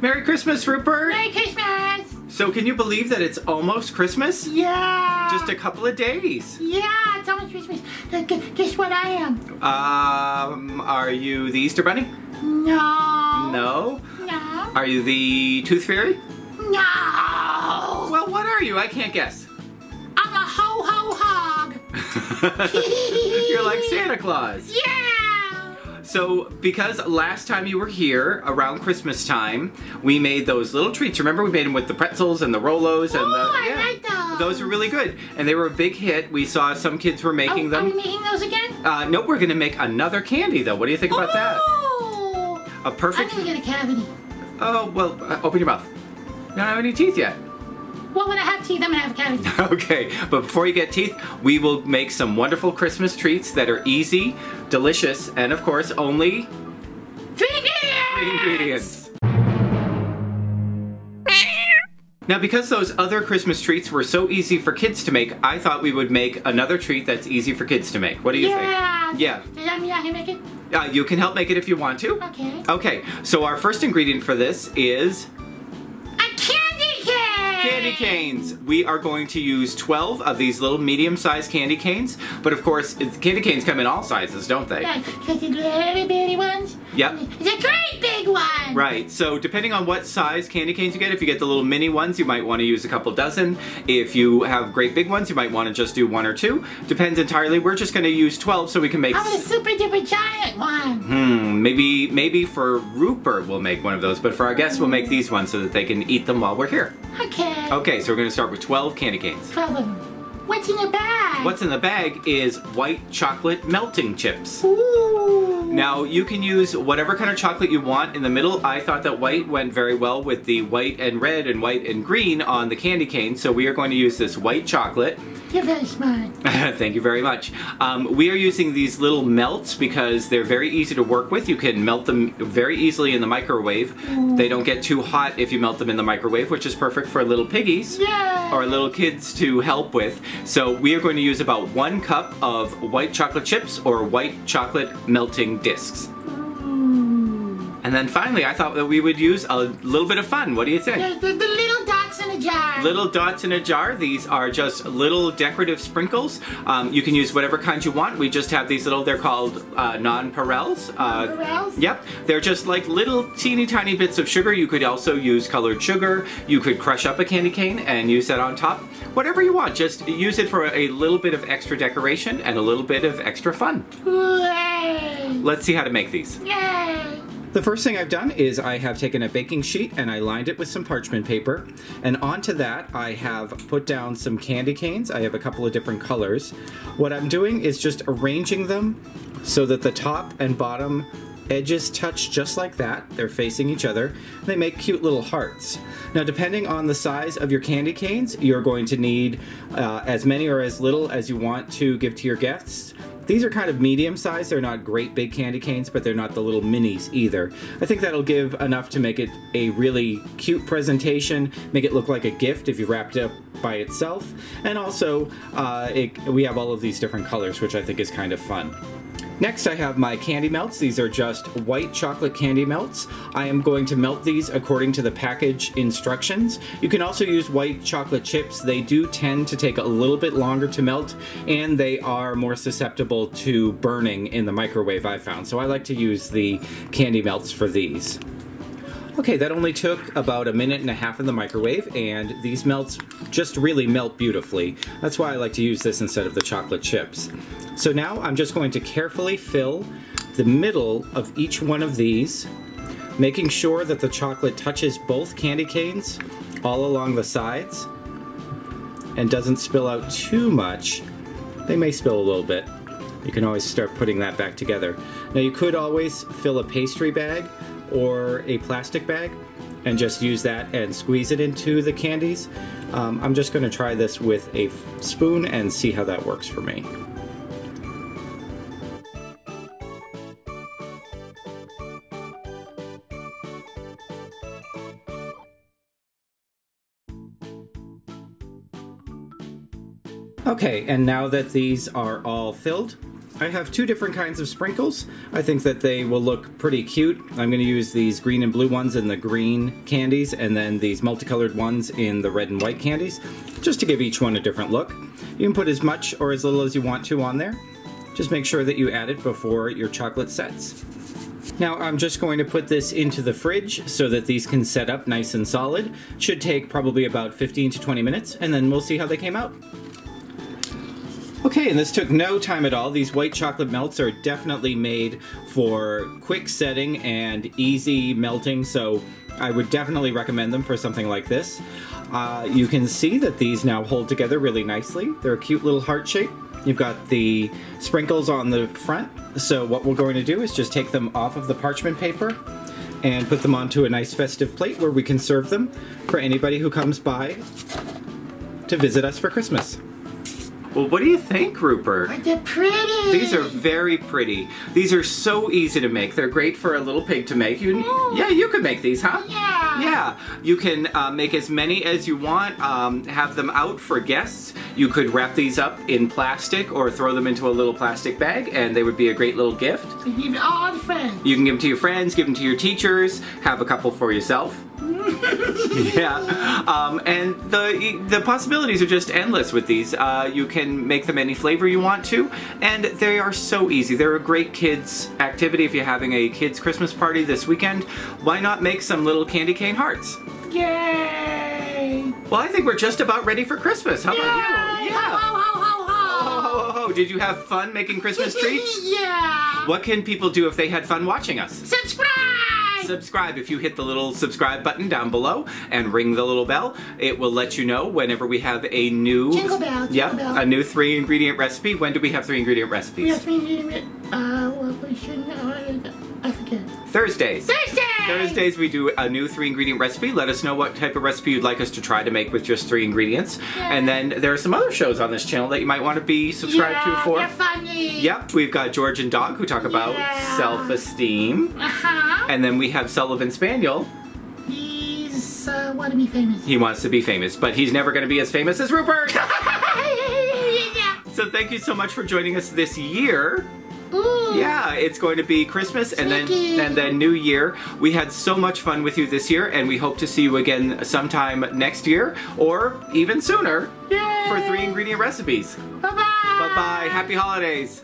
Merry Christmas, Rupert! Merry Christmas! So can you believe that it's almost Christmas? Yeah! Just a couple of days. Yeah, it's almost Christmas. Guess what I am? Are you the Easter Bunny? No. No? No. Are you the Tooth Fairy? No! Well, what are you? I can't guess. I'm a ho-ho hog! You're like Santa Claus. Yeah! So, because last time you were here, around Christmas time, we made those little treats. Remember we made them with the pretzels and the Rolos? And I like those! Those were really good. And they were a big hit. We saw some kids were making them. Are we making those again? Nope, we're going to make another candy, though. What do you think about that? A perfect... I'm going to get a cavity. Oh, well, open your mouth. You don't have any teeth yet. Well, when I have teeth, I'm going to have a cavity. Okay, but before you get teeth, we will make some wonderful Christmas treats that are easy, delicious, and of course, only... 3 ingredients! 3 ingredients. Now, because those other Christmas treats were so easy for kids to make, I thought we would make another treat that's easy for kids to make. What do you think? Yeah. Does that mean I can make it? You can help make it if you want to. Okay. Okay, so our first ingredient for this is... candy canes. We are going to use 12 of these little medium-sized candy canes, but of course, candy canes come in all sizes, don't they? Yeah, because the little bitty ones. Yep. It's a great big one. Right, so depending on what size candy canes you get, if you get the little mini ones, you might want to use a couple dozen. If you have great big ones, you might want to just do 1 or 2. Depends entirely. We're just going to use 12 so we can make... I want a super duper giant one. Maybe for Rupert we'll make one of those, but for our guests we'll make these ones so that they can eat them while we're here. Okay. Okay, so we're going to start with 12 candy canes. 12 of them. What's in the bag? What's in the bag is white chocolate melting chips. Ooh. Now, you can use whatever kind of chocolate you want in the middle. I thought that white went very well with the white and red and white and green on the candy cane, so we are going to use this white chocolate. You're very smart. Thank you very much. We are using these little melts because they're very easy to work with. You can melt them very easily in the microwave. They don't get too hot if you melt them in the microwave, which is perfect for little piggies or little kids to help with. So we are going to use about 1 cup of white chocolate chips or white chocolate melting discs. And then finally, I thought that we would use a little bit of fun. What do you think? The little dots in a jar. Little dots in a jar. These are just little decorative sprinkles. You can use whatever kind you want. We just have these little, they're called nonpareils. Nonpareils? Yep. They're just like little teeny tiny bits of sugar. You could also use colored sugar. You could crush up a candy cane and use that on top. Whatever you want. Just use it for a little bit of extra decoration and a little bit of extra fun. Yay. Let's see how to make these. Yay. The first thing I've done is I have taken a baking sheet and I lined it with some parchment paper, and onto that I have put down some candy canes. I have a couple of different colors. What I'm doing is just arranging them so that the top and bottom edges touch just like that. They're facing each other. They make cute little hearts. Now, depending on the size of your candy canes, you're going to need as many or as little as you want to give to your guests. These are kind of medium sized. They're not great big candy canes, but they're not the little minis either. I think that'll give enough to make it a really cute presentation, make it look like a gift if you wrapped it up by itself. And also, we have all of these different colors, which I think is kind of fun. Next, I have my candy melts. These are just white chocolate candy melts. I am going to melt these according to the package instructions. You can also use white chocolate chips. They do tend to take a little bit longer to melt, and they are more susceptible to burning in the microwave, I've found. So I like to use the candy melts for these. Okay, that only took about 1.5 minutes in the microwave, and these melts just really melt beautifully. That's why I like to use this instead of the chocolate chips. So now I'm just going to carefully fill the middle of each one of these, making sure that the chocolate touches both candy canes all along the sides and doesn't spill out too much. They may spill a little bit. You can always start putting that back together. Now, you could always fill a pastry bag or a plastic bag and just use that and squeeze it into the candies. I'm just going to try this with a spoon and see how that works for me. Okay, and now that these are all filled, I have two different kinds of sprinkles. I think that they will look pretty cute. I'm going to use these green and blue ones in the green candies, and then these multicolored ones in the red and white candies, just to give each one a different look. You can put as much or as little as you want to on there. Just make sure that you add it before your chocolate sets. Now I'm just going to put this into the fridge so that these can set up nice and solid. Should take probably about 15 to 20 minutes, and then we'll see how they came out. Okay, and this took no time at all. These white chocolate melts are definitely made for quick setting and easy melting, so I would definitely recommend them for something like this. You can see that these now hold together really nicely. They're a cute little heart shape. You've got the sprinkles on the front, so what we're going to do is just take them off of the parchment paper and put them onto a nice festive plate where we can serve them for anybody who comes by to visit us for Christmas. Well, what do you think, Rupert? Aren't they pretty? These are very pretty. These are so easy to make. They're great for a little pig to make. Yeah, you could make these, huh? Yeah. Yeah. You can make as many as you want. Have them out for guests. You could wrap these up in plastic or throw them into a little plastic bag, and they would be a great little gift. You give it all the friends. You can give them to your friends, give them to your teachers, have a couple for yourself. Yeah, and the possibilities are just endless with these. You can make them any flavor you want to, and they are so easy. They're a great kids activity if you're having a kids Christmas party this weekend. Why not make some little candy cane hearts? Yay! Well, I think we're just about ready for Christmas. How about you? Yeah. Ho, ho, ho, ho. Ho, ho, ho, ho. Did you have fun making Christmas treats? Yeah. What can people do if they had fun watching us? Subscribe! Subscribe. If you hit the little subscribe button down below and ring the little bell, it will let you know whenever we have a new Jingle bell, jingle bell. A new 3-ingredient recipe. When do we have 3-ingredient recipes? We have 3-ingredient. Well, we shouldn't. I forget. Thursdays. Thursday! Thursdays we do a new 3-ingredient recipe. Let us know what type of recipe you'd like us to try to make with just 3 ingredients. Yeah. And then there are some other shows on this channel that you might want to be subscribed to for. They're funny. Yep, we've got George and Dog who talk about self-esteem. Uh-huh. And then we have Sullivan Spaniel. He's want to be famous. He wants to be famous, but he's never going to be as famous as Rupert. Yeah. So thank you so much for joining us this year. Ooh. Yeah, it's going to be Christmas and Sneaky. then New Year. We had so much fun with you this year, and we hope to see you again sometime next year or even sooner Yay. for 3-ingredient recipes. Bye-bye. Bye-bye. Happy holidays.